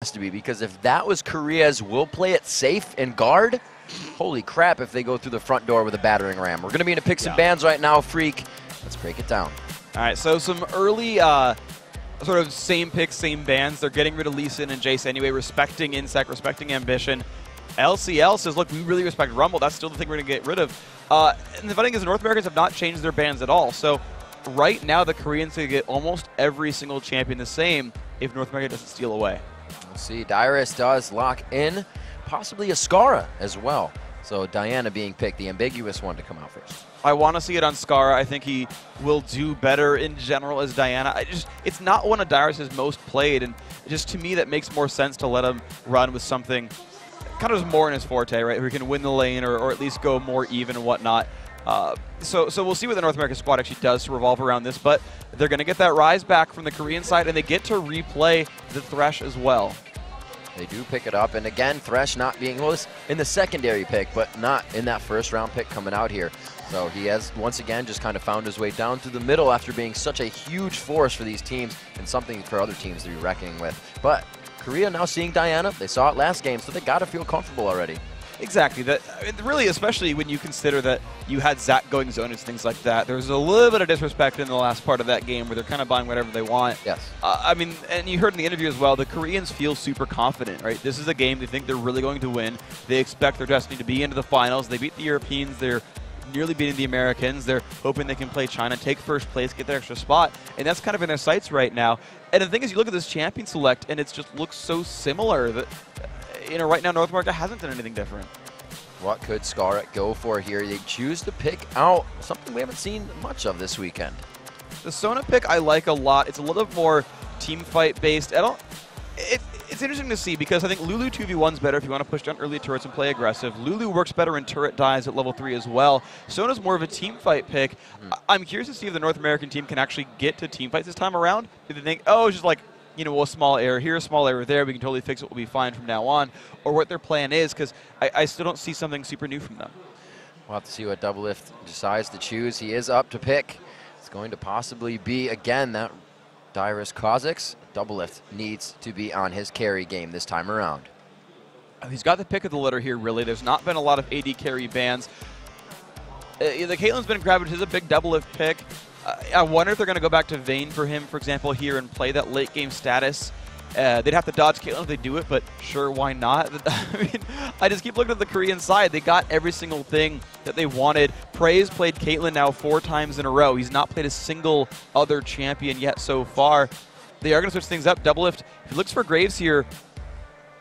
has to be, because if that was Korea's we'll play it safe and guard, holy crap if they go through the front door with a battering ram. We're going to be in a picks and bans right now, Freak. Let's break it down. All right, so some early sort of same picks, same bans. They're getting rid of Lee Sin and Jace anyway, respecting Insect, respecting Ambition. LCL says, look, we really respect Rumble. That's still the thing we're going to get rid of. And the funny thing is the North Americans have not changed their bans at all. So right now the Koreans can get almost every single champion the same if North America doesn't steal away. We'll see. Dyrus does lock in, possibly a Skara as well. So Diana being picked, the ambiguous one to come out first. I want to see it on Skara. I think he will do better in general as Diana. It's not one of Dyrus' most played, and just to me that makes more sense to let him run with something kind of more in his forte, right? Where he can win the lane or at least go more even and whatnot. So we'll see what the North American squad actually does to revolve around this, but they're going to get that rise back from the Korean side, and they get to replay the Thresh as well. They do pick it up, and again, Thresh not being, well, in the secondary pick, but not in that first round pick coming out here. So he has, once again, just kind of found his way down through the middle after being such a huge force for these teams and something for other teams to be reckoning with. But Korea now seeing Diana, they saw it last game, so they got to feel comfortable already. Exactly. Really, especially when you consider that you had Zach going zone and things like that. There's a little bit of disrespect in the last part of that game where they're kind of buying whatever they want. Yes. I mean, and you heard in the interview as well, the Koreans feel super confident, right? This is a game they think they're really going to win. They expect their destiny to be into the finals. They beat the Europeans. They're nearly beating the Americans. They're hoping they can play China, take first place, get their extra spot, and that's kind of in their sights right now. And the thing is, you look at this champion select, and it just looks so similar that, right now North America hasn't done anything different. What could Skara go for here? They choose to pick out something we haven't seen much of this weekend. The Sona pick I like a lot. It's a little bit more team fight based. It's interesting to see because I think Lulu 2v1 is better if you want to push down early turrets and play aggressive. Lulu works better in turret dives at level 3 as well. Sona's more of a team fight pick. I'm curious to see if the North American team can actually get to team fights this time around. Do they think, oh, it's just like, a small error here, a small error there, we can totally fix it, we'll be fine from now on, or what their plan is, because I still don't see something super new from them. We'll have to see what Doublelift decides to choose. He is up to pick. It's going to possibly be, again, that Dyrus Kha'Zix. Doublelift needs to be on his carry game this time around. He's got the pick of the litter here, really. There's not been a lot of AD carry bans. The Caitlyn's been grabbed. He's a big Doublelift pick. I wonder if they're going to go back to Vayne for him, for example, here and play that late game status. They'd have to dodge Caitlyn if they do it, but sure, why not? I mean, I just keep looking at the Korean side. They got every single thing that they wanted. Praise played Caitlyn now 4 times in a row. He's not played a single other champion yet so far. They are going to switch things up. Doublelift, if he looks for Graves here,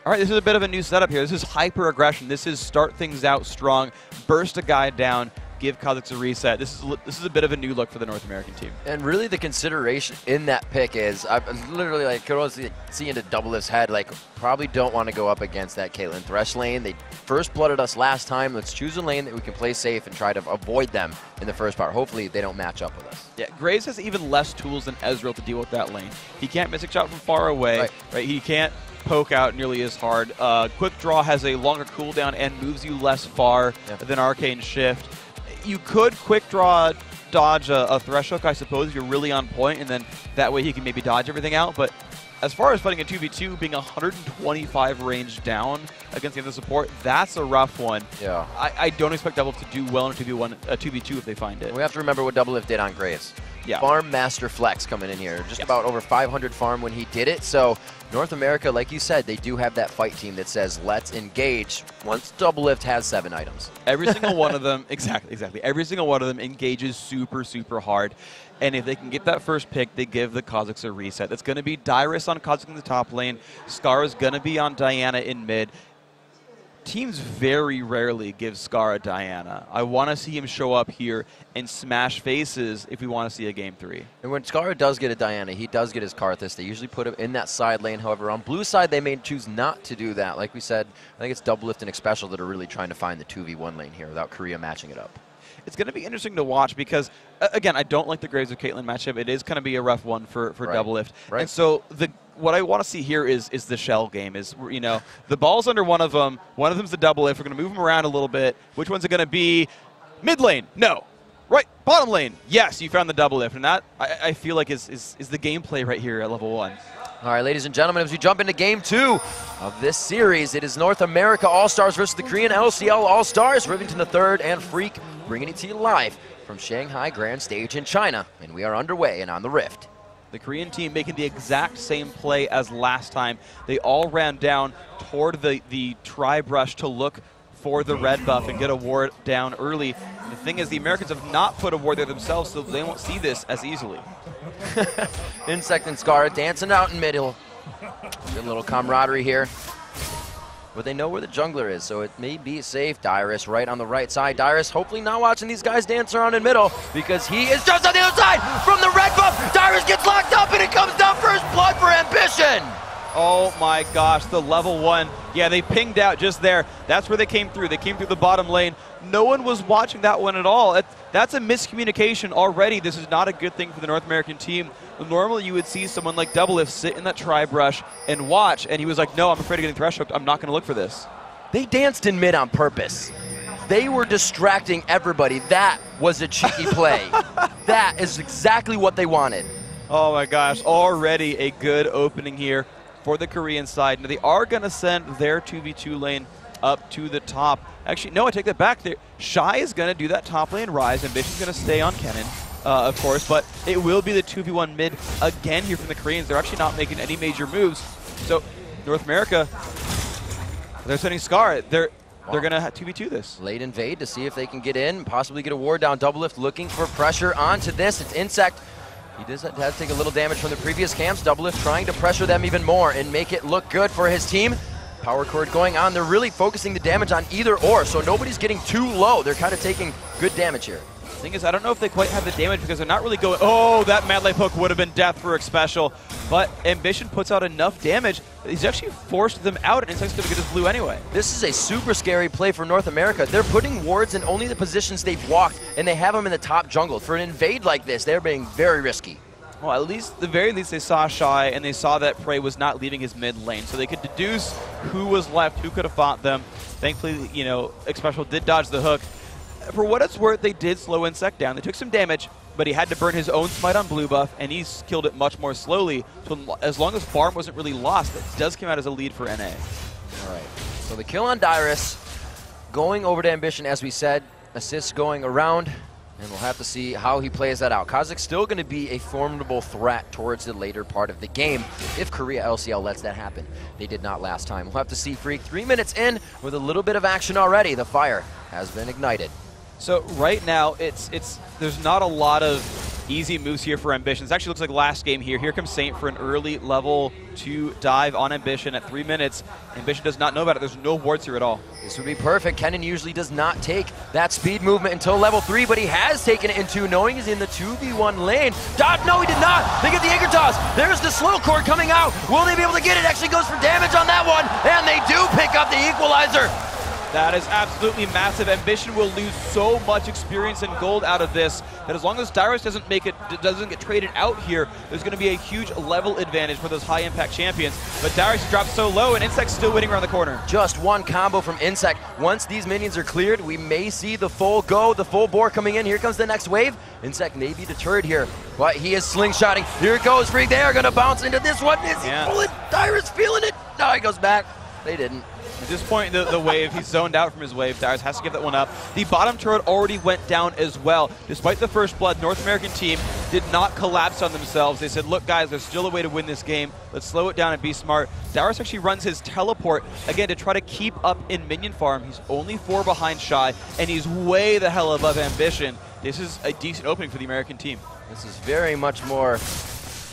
all right, this is a bit of a new setup here. This is hyper-aggression. This is start things out strong, burst a guy down, give Kha'Zix a reset. This is a bit of a new look for the North American team. And really the consideration in that pick is, I literally could almost see into Doublelift's head, probably don't want to go up against that Caitlyn Thresh lane. They first blooded us last time. Let's choose a lane that we can play safe and try to avoid them in the first part. Hopefully they don't match up with us. Yeah, Graves has even less tools than Ezreal to deal with that lane. He can't miss a shot from far away. Right? He can't poke out nearly as hard. Quick Draw has a longer cooldown and moves you less far than Arcane Shift. You could quick draw dodge a Thresh hook, I suppose, if you're really on point, and then that way he can maybe dodge everything out. But as far as fighting a 2v2, being 125 range down against the other support, that's a rough one. Yeah. I don't expect Doublelift to do well in a 2v2 if they find it. We have to remember what Doublelift did on Graves. Yeah. Farm Master Flex coming in here. Just about over 500 farm when he did it. So North America, like you said, they do have that fight team that says, let's engage once Doublelift has 7 items. Every single one of them, exactly. Every single one of them engages super, super hard. And if they can get that first pick, they give the Kha'Zix a reset. That's going to be Dyrus on Kha'Zix in the top lane. Skara's going to be on Diana in mid. Teams very rarely give Skara Diana. I want to see him show up here and smash faces if we want to see a Game 3. And when Skara does get a Diana, he does get his Karthus. They usually put him in that side lane. However, on blue side, they may choose not to do that. Like we said, I think it's Doublelift and Xpecial that are really trying to find the 2v1 lane here without Korea matching it up. It's going to be interesting to watch because, again, I don't like the Graves of Caitlyn matchup. It is going to be a rough one for Doublelift. Right. And so what I want to see here is the shell game. The ball's under one of them. One of them's the Doublelift. We're going to move them around a little bit. Which one's it going to be? Mid lane? No. Right. Bottom lane? Yes, you found the Doublelift. And that, I feel like, is the gameplay right here at level 1. All right, ladies and gentlemen, as we jump into Game 2 of this series, it is North America All-Stars versus the Korean LCL All-Stars. Rivington III and Freak bringing it to you live from Shanghai Grand Stage in China. And we are underway and on the Rift. The Korean team making the exact same play as last time. They all ran down toward the tri-brush to look for the red buff and get a ward down early. And the thing is, the Americans have not put a ward there themselves, so they won't see this as easily. Insect and Scar dancing out in middle. Good little camaraderie here. But they know where the jungler is, so it may be safe. Dyrus right on the right side. Dyrus hopefully not watching these guys dance around in middle because he is just on the other side from the red buff. Dyrus gets locked up and it comes down first blood for Ambition. Oh my gosh, the level 1. Yeah, they pinged out just there. That's where they came through. They came through the bottom lane. No one was watching that one at all. That's a miscommunication already. This is not a good thing for the North American team. Normally you would see someone like Doublelift sit in that tri-brush and watch, and he was like, no, I'm afraid of getting thresh hooked. I'm not going to look for this. They danced in mid on purpose. They were distracting everybody. That was a cheeky play. That is exactly what they wanted. Oh my gosh, already a good opening here for the Korean side. Now they are going to send their 2v2 lane up to the top. Actually, no, I take that back. Shy is going to do that top lane rise. Ambition's going to stay on Kennen, of course, but it will be the 2v1 mid again here from the Koreans. They're actually not making any major moves. So North America, they're sending Scar. They're going to 2v2 this. Late invade to see if they can get in, possibly get a ward down. Doublelift looking for pressure onto this. It's Insect. He does have to take a little damage from the previous camps. Doublelift trying to pressure them even more and make it look good for his team. Power chord going on. They're really focusing the damage on either or, so nobody's getting too low. They're kind of taking good damage here. The thing is, I don't know if they quite have the damage because they're not really going, oh, that Mad Life hook would have been death for a special. But Ambition puts out enough damage that he's actually forced them out, and Insect's going to get his blue anyway. This is a super scary play for North America. They're putting wards in only the positions they've walked, and they have them in the top jungle. For an invade like this, they're being very risky. Well, at least, the very least, they saw Shy, and they saw that Prey was not leaving his mid lane, so they could deduce who was left, who could have fought them. Thankfully, you know, X-Special did dodge the hook. For what it's worth, they did slow Insect down. They took some damage, but he had to burn his own smite on blue buff, and he's killed it much more slowly. So as long as farm wasn't really lost, it does come out as a lead for NA. All right, so the kill on Dyrus, going over to Ambition, as we said, assists going around. And we'll have to see how he plays that out. Kazak's still going to be a formidable threat towards the later part of the game if Korea LCL lets that happen. They did not last time. We'll have to see Freak 3 minutes in with a little bit of action already. The fire has been ignited. So right now, there's not a lot of easy moves here for Ambition. It actually looks like last game here. Here comes Saint for an early level 2 dive on Ambition at 3 minutes. Ambition does not know about it. There's no wards here at all. This would be perfect. Kennen usually does not take that speed movement until level 3, but he has taken it in 2, knowing he's in the 2v1 lane. Dodge, no, he did not. They get the anchor toss. There's the slow cord coming out. Will they be able to get it? Actually goes for damage on that one, and they do pick up the equalizer. That is absolutely massive. Ambition will lose so much experience and gold out of this that as long as Dyrus doesn't get traded out here, there's going to be a huge level advantage for those high impact champions. But Dyrus dropped so low, and Insect's still winning around the corner. Just one combo from Insect. Once these minions are cleared, we may see the full go, the full bore coming in. Here comes the next wave. Insect may be deterred here, but he is slingshotting. Here it goes, Freak. They are going to bounce into this one. Is he pulling? Dyrus feeling it. No, he goes back. They didn't. At this point, the wave, he's zoned out from his wave. Dyrus has to give that one up. The bottom turret already went down as well. Despite the first blood, North American team did not collapse on themselves. They said, look, guys, there's still a way to win this game. Let's slow it down and be smart. Dyrus actually runs his teleport, again, to try to keep up in minion farm. He's only 4 behind Shy, and he's way the hell above Ambition. This is a decent opening for the American team. This is very much more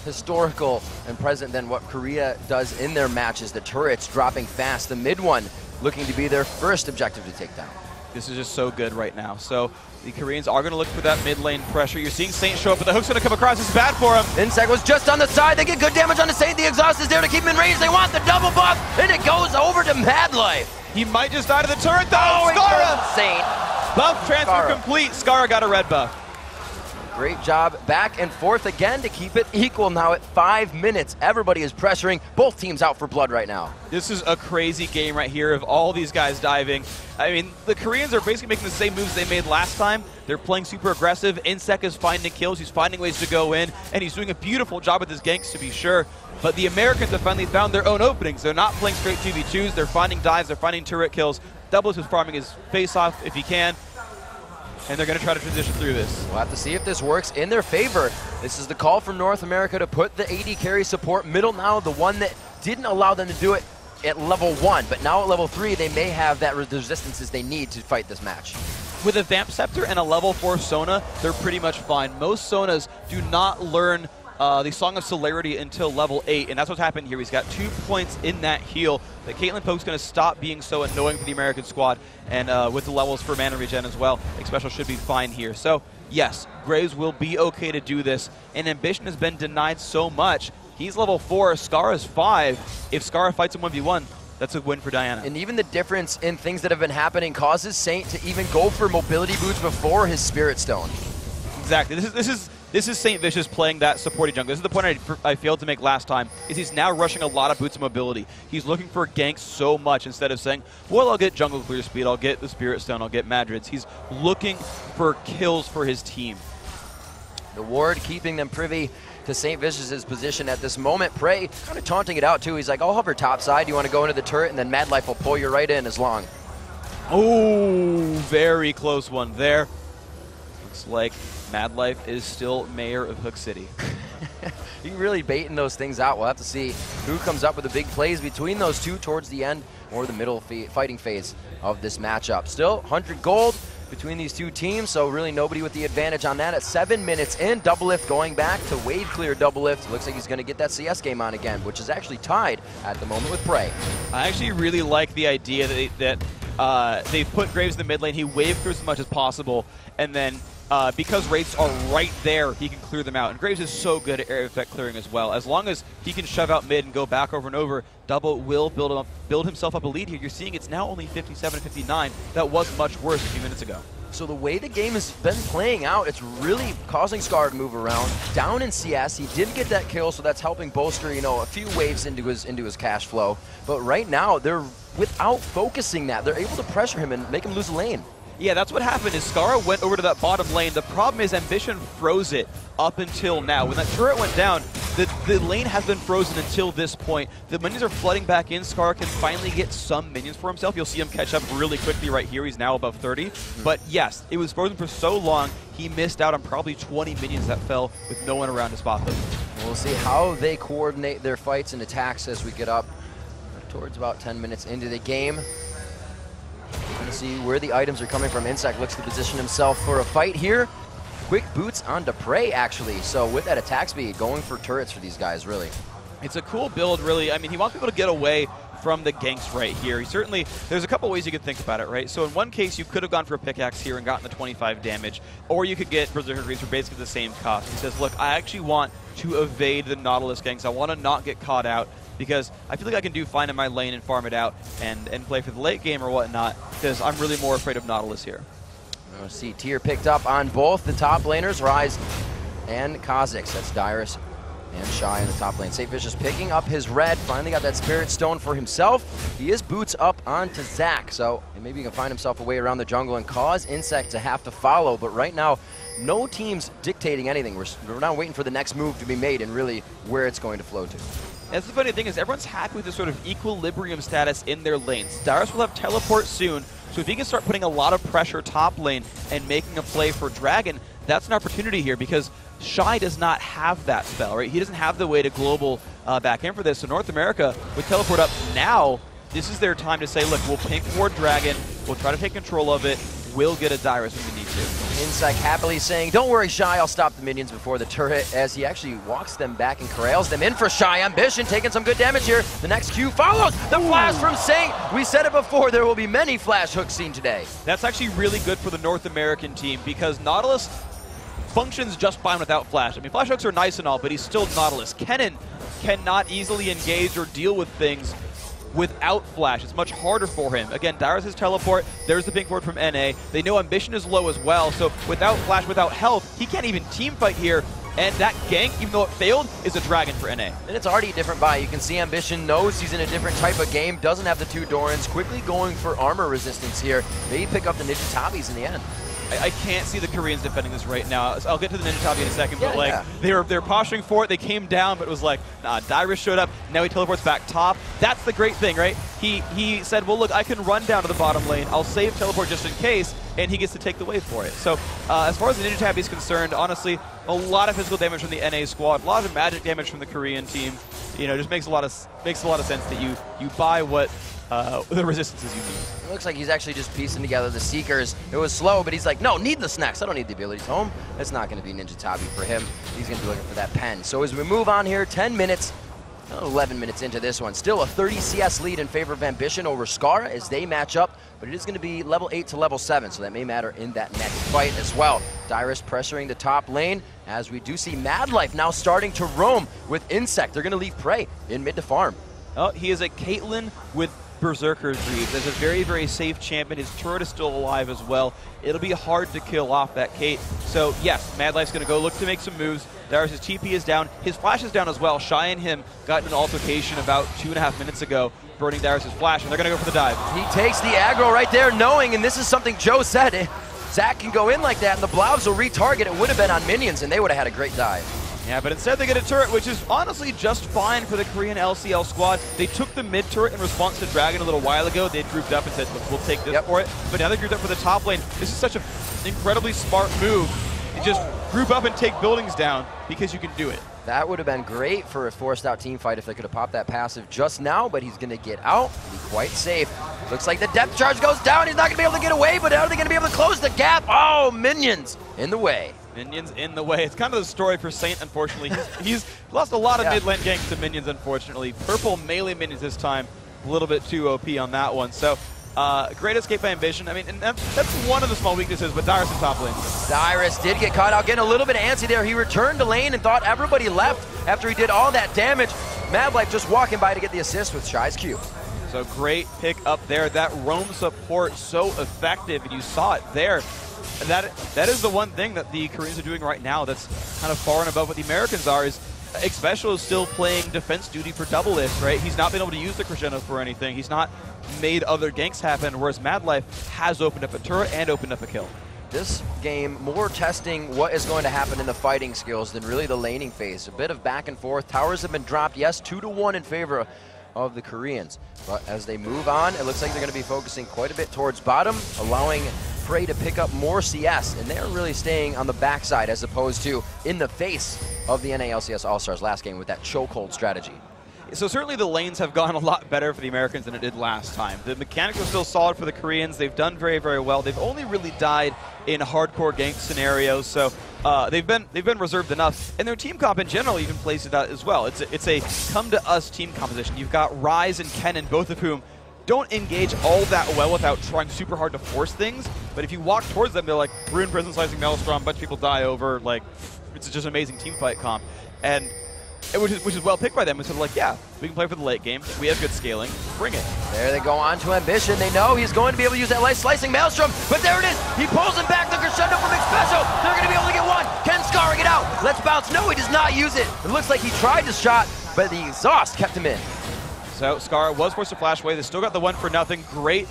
historical and present than what Korea does in their matches. The turrets dropping fast, the mid one looking to be their first objective to take down. This is just so good right now. So the Koreans are going to look for that mid lane pressure. You're seeing Saint show up, but the hook's going to come across. It's bad for him. Insect was just on the side. They get good damage on the Saint. The exhaust is there to keep him in range. They want the double buff, and it goes over to Mad Life. He might just die to the turret, though. Oh, Skara! Saint. Buff transfer complete. Skara got a red buff. Great job. Back and forth again to keep it equal now at 5 minutes. Everybody is pressuring. Both teams out for blood right now. This is a crazy game right here of all these guys diving. I mean, the Koreans are basically making the same moves they made last time. They're playing super aggressive. Insec is finding kills. He's finding ways to go in, and he's doing a beautiful job with his ganks, to be sure. But the Americans have finally found their own openings. They're not playing straight 2v2s. They're finding dives. They're finding turret kills. Doubles is farming his face off if he can. And they're going to try to transition through this. We'll have to see if this works in their favor. This is the call from North America to put the AD carry support middle now, the one that didn't allow them to do it at level 1. But now at level 3, they may have that resistances they need to fight this match. With a Vamp Scepter and a level 4 Sona, they're pretty much fine. Most Sonas do not learn the Song of Celerity until level 8, and that's what's happened here. He's got 2 points in that heal. The Caitlyn Poke's going to stop being so annoying for the American squad, and with the levels for mana regen as well, Special should be fine here. So, yes, Graves will be okay to do this, and Ambition has been denied so much. He's level 4, Scar is 5. If Scar fights him 1v1, that's a win for Diana. And even the difference in things that have been happening causes Saint to even go for mobility boots before his Spirit Stone. Exactly. This is St. Vicious playing that supporty jungle. This is the point I failed to make last time, is he's now rushing a lot of boots of mobility. He's looking for ganks so much instead of saying, well, I'll get jungle clear speed, I'll get the Spirit Stone, I'll get Madrids. He's looking for kills for his team. The ward keeping them privy to St. Vicious's position at this moment. Prey kind of taunting it out too. He's like, I'll hover top side. You want to go into the turret, and then Mad Life will pull you right in as long. Oh, very close one there. Looks like Mad Life is still mayor of Hook City. You're really baiting those things out. We'll have to see who comes up with the big plays between those two towards the end or the middle fighting phase of this matchup. Still 100 gold between these two teams, so really nobody with the advantage on that. At 7 minutes in, Doublelift going back to wave clear Doublelift. Looks like he's going to get that CS game on again, which is actually tied at the moment with Prey. I actually really like the idea that they've put Graves in the mid lane. He wave clears as much as possible, and then because Wraiths are right there, he can clear them out. And Graves is so good at area effect clearing as well. As long as he can shove out mid and go back over and over, Double will build himself up a lead here. You're seeing it's now only 57-59. That was much worse a few minutes ago. So the way the game has been playing out, it's really causing Scar to move around. Down in CS, he did get that kill, so that's helping bolster, you know, a few waves into his cash flow. But right now, they're without focusing that, they're able to pressure him and make him lose a lane. Yeah, that's what happened is Skara went over to that bottom lane. The problem is Ambition froze it up until now. When that turret went down, the lane has been frozen until this point. The minions are flooding back in. Skara can finally get some minions for himself. You'll see him catch up really quickly right here. He's now above 30. But yes, it was frozen for so long, he missed out on probably 20 minions that fell with no one around to spot them. We'll see how they coordinate their fights and attacks as we get up towards about 10 minutes into the game. Going to see where the items are coming from. Insect looks to position himself for a fight here. Quick boots onto Prey, actually. So with that attack speed, going for turrets for these guys, really. It's a cool build, really. I mean, he wants people to get away from the ganks right here. He certainly, there's a couple ways you could think about it, right? So in one case, you could have gone for a pickaxe here and gotten the 25 damage, or you could get Berserker Greaves for basically the same cost. He says, look, I actually want to evade the Nautilus ganks. I want to not get caught out, because I feel like I can do fine in my lane and farm it out and play for the late game or whatnot, because I'm really more afraid of Nautilus here. We'll see tier picked up on both the top laners, Rise and Kha'Zix. That's Dyrus and Shy in the top lane. St. Vicious picking up his red, finally got that Spirit Stone for himself. He is boots up onto Zac, so maybe he can find himself a way around the jungle and cause Insect to have to follow, but right now, no team's dictating anything. We're now waiting for the next move to be made and really where it's going to flow to. That's the funny thing is everyone's happy with this sort of equilibrium status in their lanes. Dyrus will have teleport soon, so if he can start putting a lot of pressure top lane and making a play for Dragon, that's an opportunity here because Shy does not have that spell, right? He doesn't have the way to global back in for this. So North America, with teleport up now, this is their time to say, look, we'll pink ward Dragon, we'll try to take control of it, we'll get a Dyrus when we need to. Insect happily saying, don't worry, Shy, I'll stop the minions before the turret, as he actually walks them back and corrals them in for Shy. Ambition taking some good damage here. The next Q follows. The flash from Saint. We said it before, there will be many flash hooks seen today. That's actually really good for the North American team because Nautilus functions just fine without flash. I mean, flash hooks are nice and all, but he's still Nautilus. Kennen cannot easily engage or deal with things without Flash. It's much harder for him. Again, Dyrus' teleport, there's the ping forward from NA. They know Ambition is low as well, so without Flash, without health, he can't even team fight here. And that gank, even though it failed, is a dragon for NA. And it's already a different buy. You can see Ambition knows he's in a different type of game, doesn't have the 2 Dorans, quickly going for armor resistance here. They pick up the Ninja Tabis in the end. I can't see the Koreans defending this right now. I'll get to the Ninja Tabi in a second, but they're posturing for it. They came down, but it was like, nah, Dyrus showed up. Now he teleports back top. That's the great thing, right? He said, well, look, I can run down to the bottom lane. I'll save teleport just in case, and he gets to take the wave for it. So as far as the Ninja Tabi is concerned, honestly, a lot of physical damage from the NA squad, a lot of magic damage from the Korean team. You know, just makes a lot of sense that you buy what the resistances you need. It looks like he's actually just piecing together the Seekers. It was slow, but he's like, no, need the snacks. I don't need the abilities home. That's not going to be Ninja Tabi for him. He's going to be looking for that pen. So as we move on here, 10 minutes, 11 minutes into this one. Still a 30 CS lead in favor of Ambition over Scar as they match up, but it is going to be level 8 to level 7, so that may matter in that next fight as well. Dyrus pressuring the top lane as we do see Madlife now starting to roam with Insect. They're going to leave Prey in mid to farm. Oh, he is a Caitlyn with Berserker's Greaves. That's a very, very safe champion. His turret is still alive as well. It'll be hard to kill off that Kate. So yes, Madlife's going to go look to make some moves. Dyrus' TP is down. His flash is down as well. Shy and him got in an altercation about 2.5 minutes ago, burning Dyrus' flash, and they're going to go for the dive. He takes the aggro right there, knowing, and this is something Joe said, Zach can go in like that, and the Blobs will retarget. It would have been on minions, and they would have had a great dive. Yeah, but instead they get a turret, which is honestly just fine for the Korean LCL squad. They took the mid turret in response to Dragon a little while ago. They had grouped up and said, look, we'll take this for it. But now they grouped up for the top lane. This is such an incredibly smart move. You just group up and take buildings down because you can do it. That would have been great for a forced out team fight if they could have popped that passive just now, but he's going to get out, be quite safe. Looks like the depth charge goes down. He's not going to be able to get away, but are they going to be able to close the gap? Oh, minions in the way. Minions in the way. It's kind of the story for Saint, unfortunately. He's lost a lot of mid-lane ganks to minions, unfortunately. Purple melee minions this time. A little bit too OP on that one. So, great escape by Ambition. I mean, and that's one of the small weaknesses, but Dyrus in top lane. Dyrus did get caught out, getting a little bit antsy there. He returned to lane and thought everybody left after he did all that damage. Madlife just walking by to get the assist with Shy's Q. So great pick up there. That roam support so effective, and you saw it there. And that is the one thing that the Koreans are doing right now that's kind of far and above what the Americans are, is Xpecial is still playing defense duty for Doublelift, right? He's not been able to use the crescendo for anything. He's not made other ganks happen, whereas Madlife has opened up a turret and opened up a kill. This game more testing what is going to happen in the fighting skills than really the laning phase. A bit of back and forth. Towers have been dropped, yes, 2-1 in favor of the Koreans. But as they move on, it looks like they're going to be focusing quite a bit towards bottom, allowing Prey to pick up more CS, and they're really staying on the backside as opposed to in the face of the NALCS All-Stars last game with that chokehold strategy. So certainly the lanes have gone a lot better for the Americans than it did last time. The mechanics are still solid for the Koreans. They've done very, very well. They've only really died in hardcore gank scenarios, so they've been reserved enough. And their team comp in general even plays it out as well. It's a come to us team composition. You've got Ryze and Kennen, both of whom don't engage all that well without trying super hard to force things. But if you walk towards them, they're like, Rune, Prison Slicing, Maelstrom, a bunch of people die over. Like, it's just an amazing team fight comp. And which is well picked by them. It's sort of like, yeah, we can play for the late game. We have good scaling. Bring it. There they go on to Ambition. They know he's going to be able to use that light slicing Maelstrom, but there it is. He pulls him back. The crescendo from Xpecial. They're going to be able to get one. Can Scar get out? Let's bounce. No, he does not use it. It looks like he tried to shot, but the exhaust kept him in. So Scar was forced to flash away. They still got the 1-for-0. Great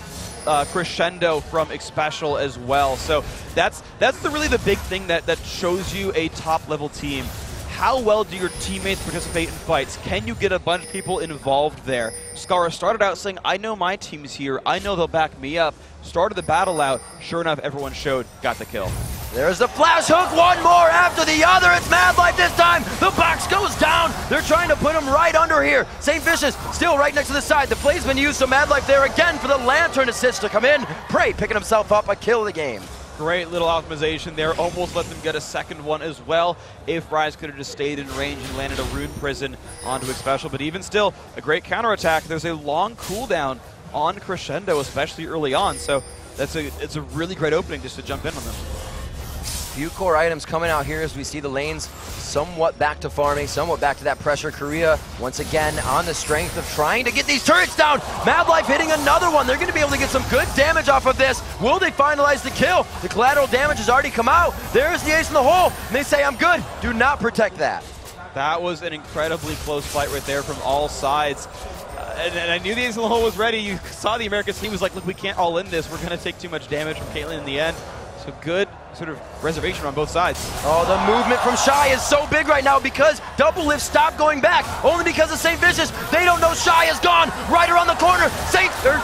crescendo from Xpecial as well. So that's really the big thing that shows you a top-level team. How well do your teammates participate in fights? Can you get a bunch of people involved there? Scar started out saying, I know my team's here. I know they'll back me up. Started the battle out. Sure enough, everyone showed, got the kill. There's the flash hook, one more after the other. It's Madlife this time. The box goes down. They're trying to put him right under here. St. Vicious still right next to the side. The play's been used, so Madlife there again for the lantern assist to come in. Prey picking himself up, a kill of the game. Great little optimization there. Almost let them get a second one as well. If Ryze could have just stayed in range and landed a Rune Prison onto Xpecial. But even still, a great counterattack. There's a long cooldown on Crescendo, especially early on. So it's a really great opening just to jump in on them. Few core items coming out here as we see the lanes somewhat back to farming, somewhat back to that pressure. Korea, once again, on the strength of trying to get these turrets down. Mad Life hitting another one. They're going to be able to get some good damage off of this. Will they finalize the kill? The collateral damage has already come out. There's the ace in the hole, and they say, I'm good. Do not protect that. That was an incredibly close fight right there from all sides. And I knew the ace in the hole was ready. You saw the Americans team was like, look, we can't all in this. We're going to take too much damage from Caitlyn in the end. So good sort of reservation on both sides. Oh, the movement from Shy is so big right now because Double Lift stopped going back. Only because of St. Vicious. They don't know Shy is gone. Right around the corner.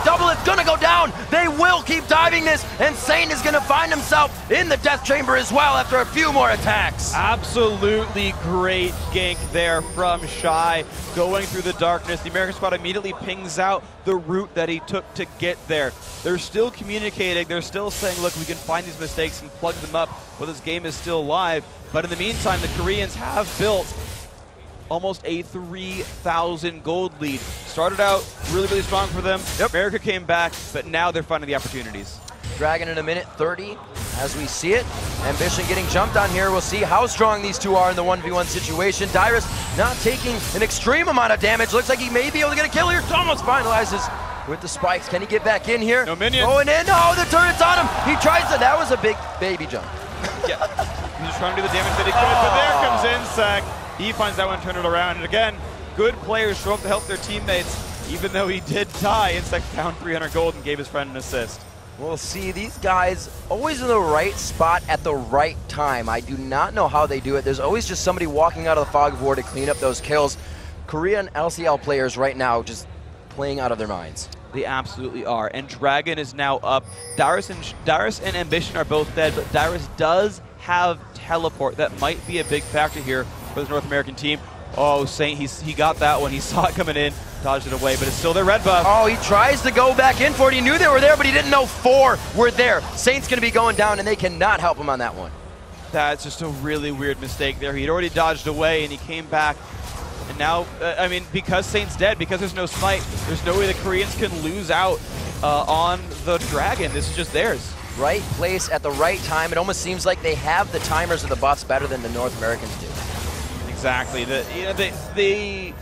Double Lift gonna go down. They will keep diving this, and Saint is gonna find himself in the death chamber as well after a few more attacks. Absolutely great gank there from Shy. Going through the darkness, the American squad immediately pings out the route that he took to get there. They're still communicating. They're still saying, look, we can find these mistakes and plug them up while this game is still live. But in the meantime, the Koreans have built almost a 3,000 gold lead. Started out really, really strong for them. Yep. America came back, but now they're finding the opportunities. Dragon in a minute 30 as we see it. Ambition getting jumped on here. We'll see how strong these two are in the 1v1 situation. Dyrus not taking an extreme amount of damage. Looks like he may be able to get a kill here. Almost finalizes with the spikes. Can he get back in here? No minion. Going in. Oh, the turret's on him. He tries to. That was a big baby jump. Yeah. He's just trying to do the damage that he could, but there comes Insec. He finds that one, turn it around. And again, good players show up to help their teammates. Even though he did die, Insec found 300 gold and gave his friend an assist. We'll see, these guys always in the right spot at the right time. I do not know how they do it. There's always just somebody walking out of the fog of war to clean up those kills. Korean LCL players right now just playing out of their minds. They absolutely are. And Dragon is now up. Dyrus and Ambition are both dead, but Dyrus does have teleport. That might be a big factor here for the North American team. Oh, Saint, he got that one. He saw it coming in, dodged it away, but it's still their red buff. Oh, he tries to go back in for it. He knew they were there, but he didn't know 4 were there. Saint's going to be going down, and they cannot help him on that one. That's just a really weird mistake there. He'd already dodged away, and he came back. And now, I mean, because Saint's dead, because there's no smite, there's no way the Koreans can lose out on the Dragon. This is just theirs. Right place at the right time. It almost seems like they have the timers of the buffs better than the North Americans do. Exactly. The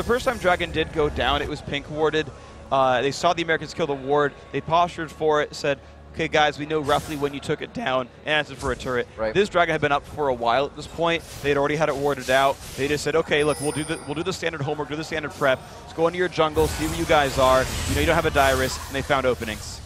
first time Dragon did go down, it was pink warded. They saw the Americans kill the ward. They postured for it, said, okay, guys, we know roughly when you took it down, and answered for a turret. Right. This Dragon had been up for a while at this point. They had already had it warded out. They just said, okay, look, we'll do the standard homework, do the standard prep. Let's go into your jungle, see where you guys are. You know you don't have a Dyrus, and they found openings.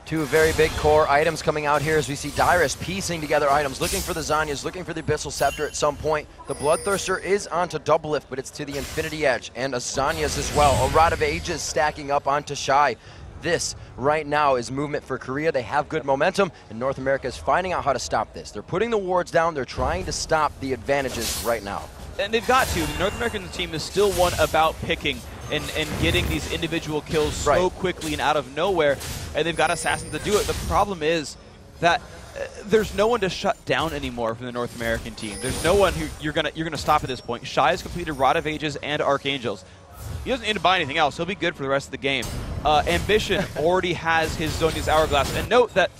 Two very big core items coming out here as we see Dyrus piecing together items, looking for the Zhonya's, looking for the Abyssal Scepter at some point. The Bloodthirster is onto Double Lift, but it's to the Infinity Edge, and a Zhonya's as well. A Rod of Ages stacking up onto Shy. This, right now, is movement for Korea. They have good momentum, and North America is finding out how to stop this. They're putting the wards down. They're trying to stop the advantages right now. And they've got to. The North American team is still one about picking and getting these individual kills so quickly and out of nowhere, and they've got assassins to do it. The problem is that there's no one to shut down anymore from the North American team. There's no one who you're gonna stop at this point. Shy has completed Rod of Ages and Archangels. He doesn't need to buy anything else. He'll be good for the rest of the game. Ambition already has his Zhonya's Hourglass. And note that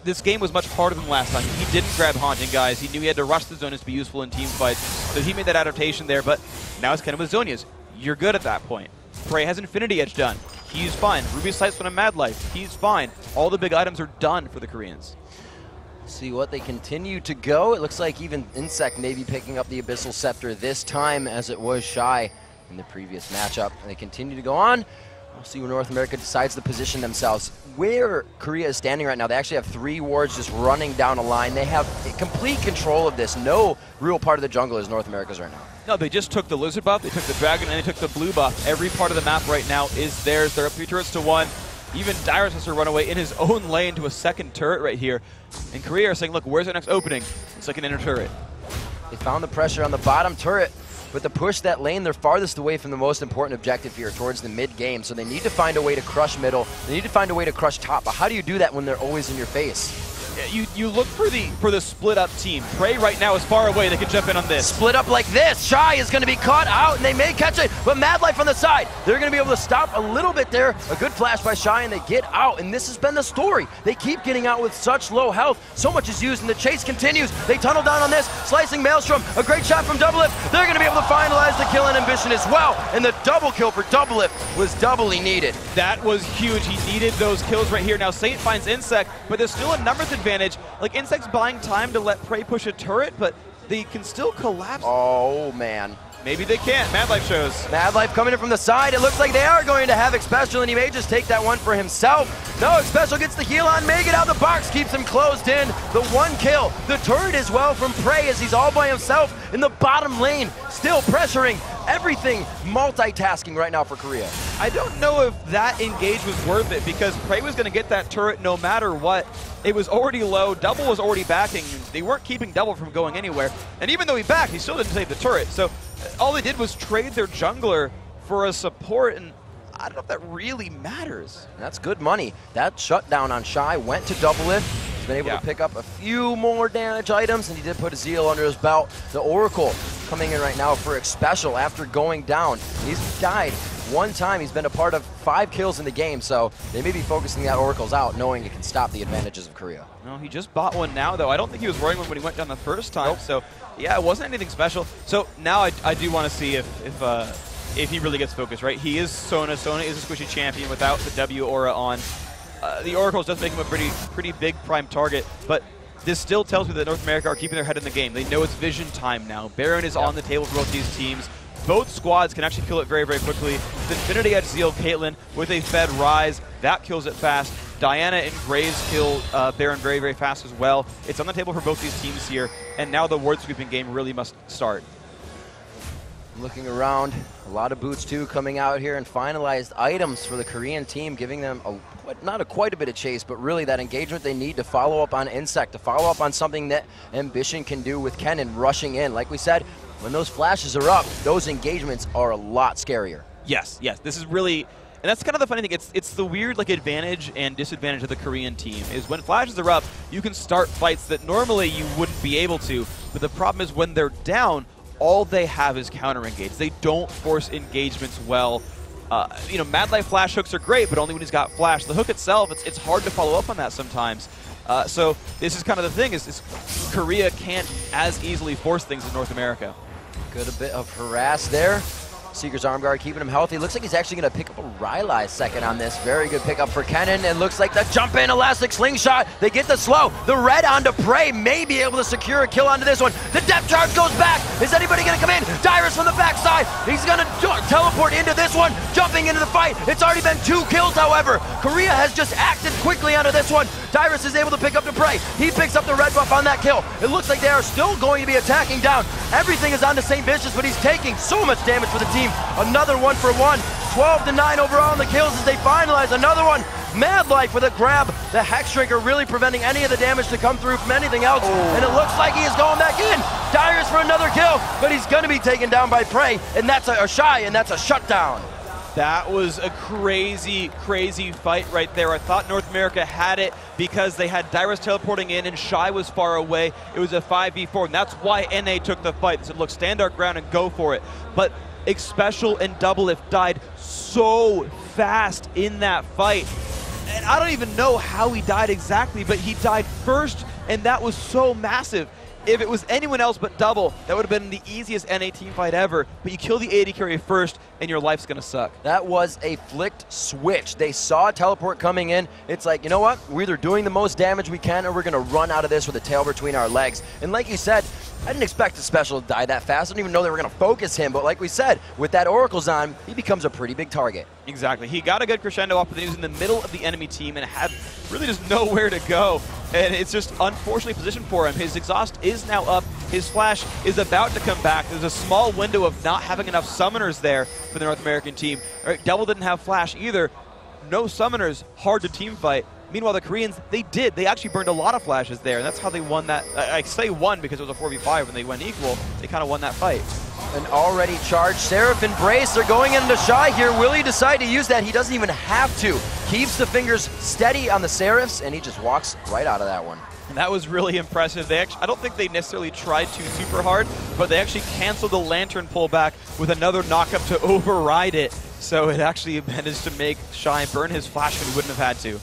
this game was much harder than last time. He didn't grab Haunting, guys. He knew he had to rush the Zhonya's to be useful in team fights. So he made that adaptation there, but now it's kind of with Zhonya's. You're good at that point. Prey has Infinity Edge done. He's fine. Ruby Sight's on a Mad Life. He's fine. All the big items are done for the Koreans. See what they continue to go. It looks like even Insect may be picking up the Abyssal Scepter this time as it was Shy in the previous matchup. And they continue to go on. We'll see where North America decides to position themselves. Where Korea is standing right now, they actually have 3 wards just running down a line. They have complete control of this. No real part of the jungle is North America's right now. No, they just took the Lizard buff, they took the Dragon, and they took the Blue buff. Every part of the map right now is theirs. They're up 3 turrets to 1. Even Dyrus has to run away in his own lane to a second turret right here. And Korea are saying, look, where's our next opening? It's like an inner turret. They found the pressure on the bottom turret. But to push that lane, they're farthest away from the most important objective here, towards the mid-game. So they need to find a way to crush middle. They need to find a way to crush top. But how do you do that when they're always in your face? You look for the split up team. Prey right now is far away. They can jump in on this. Split up like this. Shy is going to be caught out, and they may catch it, but Mad Life on the side. They're going to be able to stop a little bit there. A good flash by Shy, and they get out, and this has been the story. They keep getting out with such low health. So much is used, and the chase continues. They tunnel down on this. Slicing Maelstrom. A great shot from Doublelift. They're going to be able to finalize the kill and ambition as well, and the double kill for Doublelift was doubly needed. That was huge. He needed those kills right here. Now Saint finds Insect, but there's still a numbers advantage. Like, Insect's buying time to let Prey push a turret, but they can still collapse. Oh, man. Maybe they can't. Mad Life shows. Mad Life coming in from the side. It looks like they are going to have Xpecial, and he may just take that one for himself. No, Xpecial gets the heal on, may get out the box, keeps him closed in. The one kill. The turret as well from Prey as he's all by himself in the bottom lane, still pressuring everything, multitasking right now for Korea. I don't know if that engage was worth it because Prey was going to get that turret no matter what. It was already low. Double was already backing. They weren't keeping Double from going anywhere. And even though he backed, he still didn't save the turret. So all they did was trade their jungler for a support, and I don't know if that really matters. That's good money. That shutdown on Shy went to Doublelift. He's been able to pick up a few more damage items, and he did put a Zeal under his belt. The Oracle coming in right now for Xpecial after going down. He's died one time. He's been a part of 5 kills in the game, so they may be focusing that Oracles out, knowing it can stop the advantages of Korea. No, he just bought one now, though. I don't think he was wearing one when he went down the first time, so yeah, it wasn't anything special. So now I do want to see if he really gets focused, right? He is Sona. Sona is a squishy champion without the W aura on. The Oracles does make him a pretty big prime target, but this still tells me that North America are keeping their head in the game. They know it's vision time now. Baron is on the table for both these teams. Both squads can actually kill it very, very quickly. The Infinity Edge Zeal Caitlyn with a Fed Rise. That kills it fast. Diana and Graves kill Baron very, very fast as well. It's on the table for both these teams here, and now the ward sweeping game really must start. Looking around, a lot of boots too coming out here, and finalized items for the Korean team, giving them not quite a bit of chase, but really that engagement they need to follow up on Insect, to follow up on something that Ambition can do with Kennen rushing in. Like we said, when those flashes are up, those engagements are a lot scarier. Yes, this is really, and that's kind of the funny thing. It's the weird like advantage and disadvantage of the Korean team is when flashes are up, you can start fights that normally you wouldn't be able to. But the problem is when they're down, all they have is counter engage. They don't force engagements well. You know, Mad Life flash hooks are great, but only when he's got flash. The hook itself, it's hard to follow up on that sometimes. So this is kind of the thing is Korea can't as easily force things in North America. Good a bit of harass there. Seeker's arm guard keeping him healthy. Looks like he's actually going to pick up a Rylai second on this. Very good pickup for Kennen. And looks like the jump in elastic slingshot. They get the slow. The red onto Prey may be able to secure a kill onto this one. The depth charge goes back. Is anybody going to come in? Dyrus from the backside. He's going to teleport into this one. Jumping into the fight. It's already been 2 kills, however. Korea has just acted quickly onto this one. Dyrus is able to pick up the Prey. He picks up the red buff on that kill. It looks like they are still going to be attacking down. Everything is on the same Vicious, but he's taking so much damage for the team. Another 1-for-1. 12-9 overall in the kills as they finalize another one. Mad Life with a grab. The Hex Drinker really preventing any of the damage to come through from anything else. And it looks like he is going back in. Dyrus for another kill, but he's going to be taken down by Prey. And that's a Shy, and that's a shutdown. That was a crazy, crazy fight right there. I thought North America had it because they had Dyrus teleporting in and Shy was far away. It was a 5v4, and that's why NA took the fight. They said, look, stand our ground and go for it. But Xpecial and Doublelift died so fast in that fight. And I don't even know how he died exactly, but he died first, and that was so massive. If it was anyone else but Double, that would have been the easiest NA team fight ever, but you kill the AD carry first, and your life's gonna suck. That was a flicked switch. They saw a teleport coming in. It's like, you know what? We're either doing the most damage we can, or we're gonna run out of this with a tail between our legs. And like you said, I didn't expect Xpecial to die that fast. I didn't even know they were gonna focus him, but like we said, with that Oracle's on, he becomes a pretty big target. Exactly. He got a good crescendo off, but then he was in the middle of the enemy team and had really just nowhere to go. And it's just unfortunately positioned for him. His exhaust is now up. His flash is about to come back. There's a small window of not having enough summoners there for the North American team. All right, Double didn't have flash either. No summoners, hard to team fight. Meanwhile, the Koreans, they did. They actually burned a lot of flashes there, and that's how they won that. I say won because it was a 4v5 when they went equal. They kind of won that fight. An already charged Seraph and Brace are going into Shy here. Will he decide to use that? He doesn't even have to. Keeps the fingers steady on the Seraphs, and he just walks right out of that one. And that was really impressive. I don't think they necessarily tried to super hard, but they actually canceled the Lantern pullback with another knockup to override it. So it actually managed to make Shy burn his flash when he wouldn't have had to.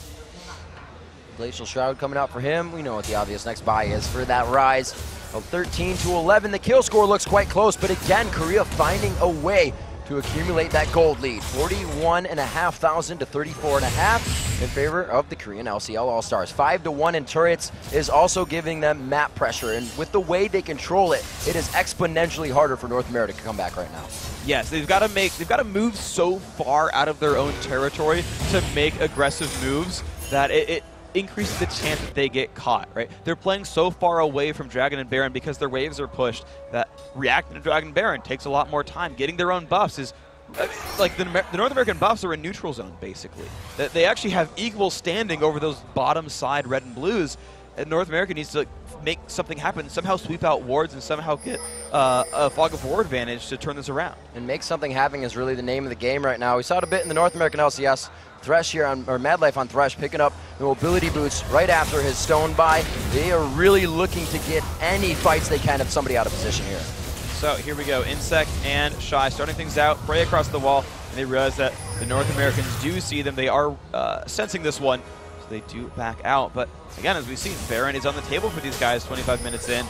Glacial Shroud coming out for him. We know what the obvious next buy is for that rise. From 13 to 11, the kill score looks quite close, but again, Korea finding a way to accumulate that gold lead. 41,500 to 34.5 in favor of the Korean LCL All-Stars. 5-1 in turrets is also giving them map pressure, and with the way they control it, it is exponentially harder for North America to come back right now. Yes, they've got to move so far out of their own territory to make aggressive moves that it increases the chance that they get caught, right? They're playing so far away from Dragon and Baron because their waves are pushed that reacting to Dragon and Baron takes a lot more time. Getting their own buffs is, like the North American buffs are in neutral zone, basically. They actually have equal standing over those bottom side red and blues, and North America needs to make something happen, somehow sweep out wards and somehow get a Fog of War advantage to turn this around. And make something happen is really the name of the game right now. We saw it a bit in the North American LCS. Thresh here on, or Madlife on Thresh, picking up the mobility boots right after his stone buy. They are really looking to get any fights they can of somebody out of position here. So here we go, Insect and Shy starting things out, Bray across the wall, and they realize that the North Americans do see them. They are sensing this one, so they do back out. But again, as we've seen, Baron is on the table for these guys 25 minutes in.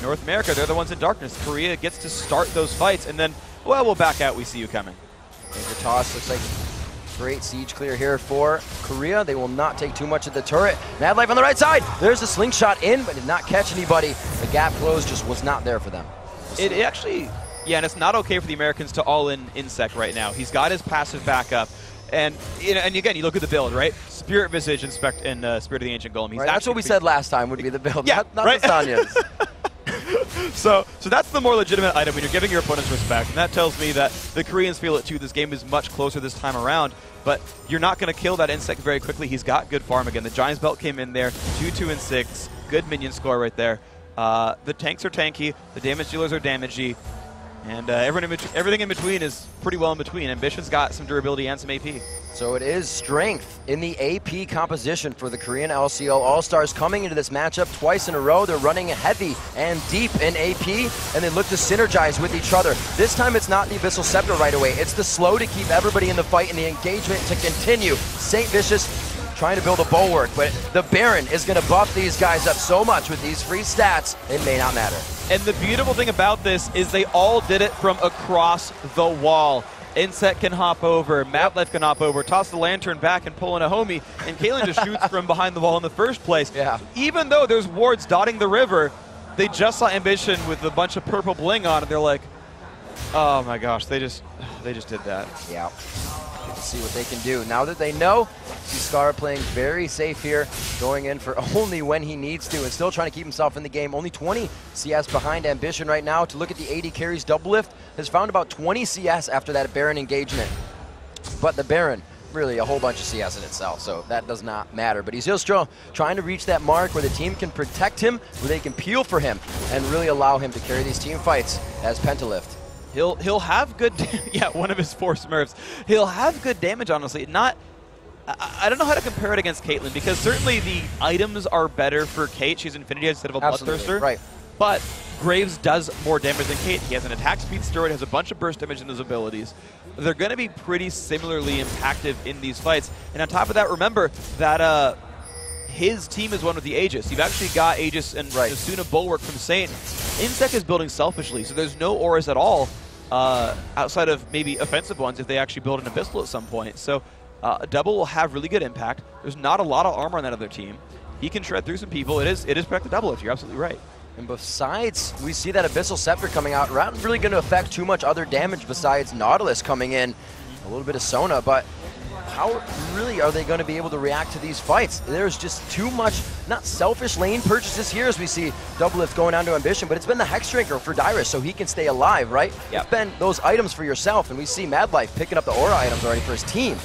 North America, they're the ones in darkness. Korea gets to start those fights, and then, well, we'll back out. We see you coming. Major toss, looks like great siege clear here for Korea. They will not take too much of the turret. Madlife on the right side. There's a slingshot in, but did not catch anybody. The gap close just was not there for them. It actually, yeah, and it's not okay for the Americans to all in Insect right now. He's got his passive backup. And and again, you look at the build, right? Spirit Visage and Spirit of the Ancient Golem. Right, that's what we said last time would be the build, yeah, not right? the Sonya's. So that's the more legitimate item when you're giving your opponents respect, and that tells me that the Koreans feel it too. This game is much closer this time around, but you're not going to kill that Insect very quickly. He's got good farm again. The Giant's Belt came in there, 2, 2, and 6. Good minion score right there. The tanks are tanky, the damage dealers are damagey, and everything in between is pretty well in between. Ambition's got some durability and some AP. So it is strength in the AP composition for the Korean LCL All-Stars coming into this matchup twice in a row. They're running heavy and deep in AP, and they look to synergize with each other. This time it's not the Abyssal Scepter right away. It's the slow to keep everybody in the fight and the engagement to continue. St. Vicious trying to build a bulwark, but the Baron is going to buff these guys up so much with these free stats, it may not matter. And the beautiful thing about this is they all did it from across the wall. Insect can hop over, Madlife can hop over, toss the Lantern back and pull in a homie, and Caitlyn just shoots from behind the wall in the first place. Yeah. Even though there's wards dotting the river, they just saw Ambition with a bunch of purple bling on, and they're like, oh my gosh, they just did that. Yeah. Get to see what they can do. Now that they know, Scar playing very safe here, going in for only when he needs to, and still trying to keep himself in the game. Only 20 CS behind Ambition right now. To look at the AD carries, Double Lift has found about 20 CS after that Baron engagement. But the Baron, really a whole bunch of CS in itself, so that does not matter. But he's still trying to reach that mark where the team can protect him, where they can peel for him, and really allow him to carry these team fights as Pentalift. He'll have good, yeah, one of his 4 Smurfs. He'll have good damage, honestly. I don't know how to compare it against Caitlyn, because certainly the items are better for Kate. She's Infinity instead of a Bloodthirster. Right. But Graves does more damage than Kate. He has an attack speed steroid, has a bunch of burst damage in his abilities. They're going to be pretty similarly impactful in these fights. And on top of that, remember that his team is one with the Aegis. You've actually got Aegis and Asuna Bulwark from Saint. Insect is building selfishly, so there's no auras at all outside of maybe offensive ones if they actually build an Abyssal at some point. So Double will have really good impact. There's not a lot of armor on that other team. He can shred through some people. It is back to Double Lift. You're absolutely right. And besides, we see that Abyssal Scepter coming out. Not really going to affect too much other damage besides Nautilus coming in. A little bit of Sona, but how really are they going to be able to react to these fights? There's just too much, not selfish lane purchases here as we see Double Lift going down to Ambition, but it's been the Hex Drinker for Dyrus so he can stay alive, right? Yep. It's been those items for yourself, and we see Madlife picking up the aura items already for his team.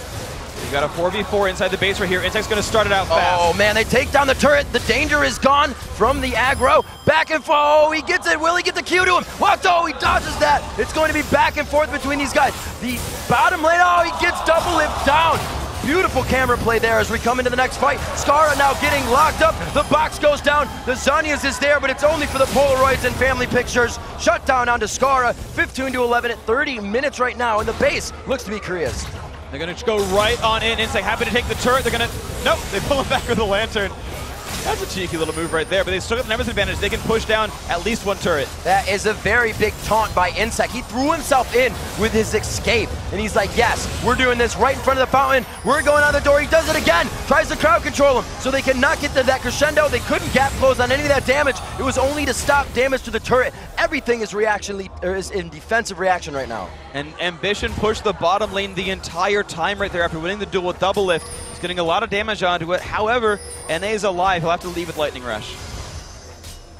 We've got a 4v4 inside the base right here. Insect's going to start it out fast. Oh, man, they take down the turret. The danger is gone from the aggro. Back and forth. Oh, he gets it. Will he get the Q to him? What? Oh, he dodges that. It's going to be back and forth between these guys. The bottom lane, oh, he gets Double Lift down. Beautiful camera play there as we come into the next fight. Skara now getting locked up. The box goes down. The Zanyas is there, but it's only for the Polaroids and family pictures. Shut down onto Skara. 15-11 at 30 minutes right now, and the base looks to be Korea's. They're going to go right on in. Insect happy to take the turret. They're going to... Nope, they pull him back with the lantern. That's a cheeky little move right there, but they still got the numbers advantage. They can push down at least one turret. That is a very big taunt by Insect. He threw himself in with his escape, and he's like, yes, we're doing this right in front of the fountain. We're going out the door. He does it again. Tries to crowd control him, so they cannot get to that crescendo. They couldn't gap close on any of that damage. It was only to stop damage to the turret. Everything is is in defensive reaction right now. And Ambition pushed the bottom lane the entire time right there after winning the duel with double lift. He's getting a lot of damage onto it. However, NA is alive. He'll have to leave with Lightning Rush.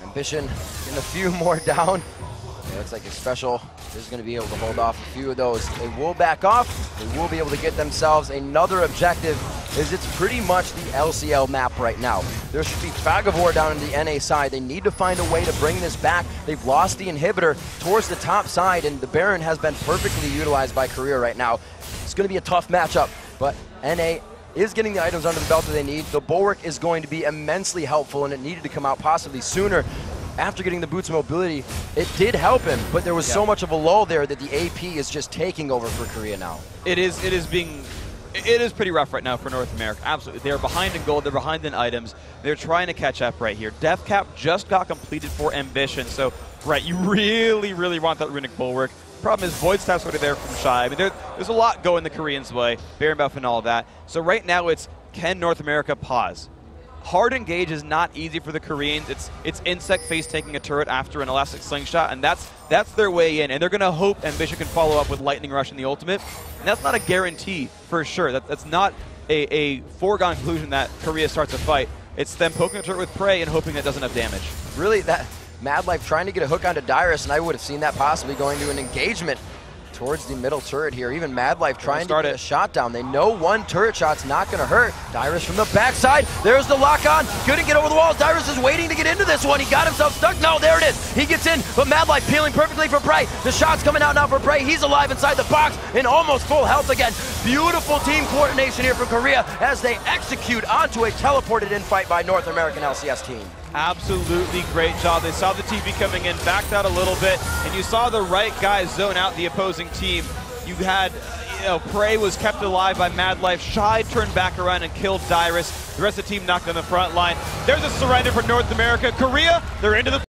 Ambition getting a few more down. It looks like a special is going to be able to hold off a few of those. They will back off. They will be able to get themselves another objective, as it's pretty much the LCL map right now. There should be Fag of War down in the NA side. They need to find a way to bring this back. They've lost the inhibitor towards the top side, and the Baron has been perfectly utilized by Korea right now. It's going to be a tough matchup, but NA is getting the items under the belt that they need. The Bulwark is going to be immensely helpful, and it needed to come out possibly sooner. After getting the boots mobility, it did help him, but there was so much of a lull there that the AP is just taking over for Korea now. It is pretty rough right now for North America. Absolutely. They're behind in gold, they're behind in items. They're trying to catch up right here. Death Cap just got completed for Ambition, so right, you really, really want that Runic Bulwark. Problem is Void Staff's already there from Shy. I mean, there's a lot going the Koreans' way, Baron Buff and all of that. So right now it's, can North America pause? Hard engage is not easy for the Koreans. It's Insect face taking a turret after an elastic slingshot, and that's their way in. And they're going to hope Ambition can follow up with Lightning Rush in the ultimate. And that's not a guarantee for sure. That's not a foregone conclusion that Korea starts a fight. It's them poking a turret with Prey and hoping that doesn't have damage. Really, that Mad Life trying to get a hook onto Dyrus, and I would have seen that possibly going to an engagement towards the middle turret here. Even Mad Life trying to get a shot down. They know one turret shot's not going to hurt. Dyrus from the backside. There's the lock on. Couldn't get over the walls. Dyrus is waiting to get into this one. He got himself stuck. No, there it is. He gets in, but Mad Life peeling perfectly for Prey. The shot's coming out now for Prey. He's alive inside the box and almost full health again. Beautiful team coordination here from Korea as they execute onto a teleported in fight by North American LCS team. Absolutely great job. They saw the TP coming in, backed out a little bit, and you saw the right guys zone out the opposing team. You had, Prey was kept alive by Mad Life. Shy turned back around and killed Dyrus. The rest of the team knocked on the front line. There's a surrender for North America. Korea, they're into the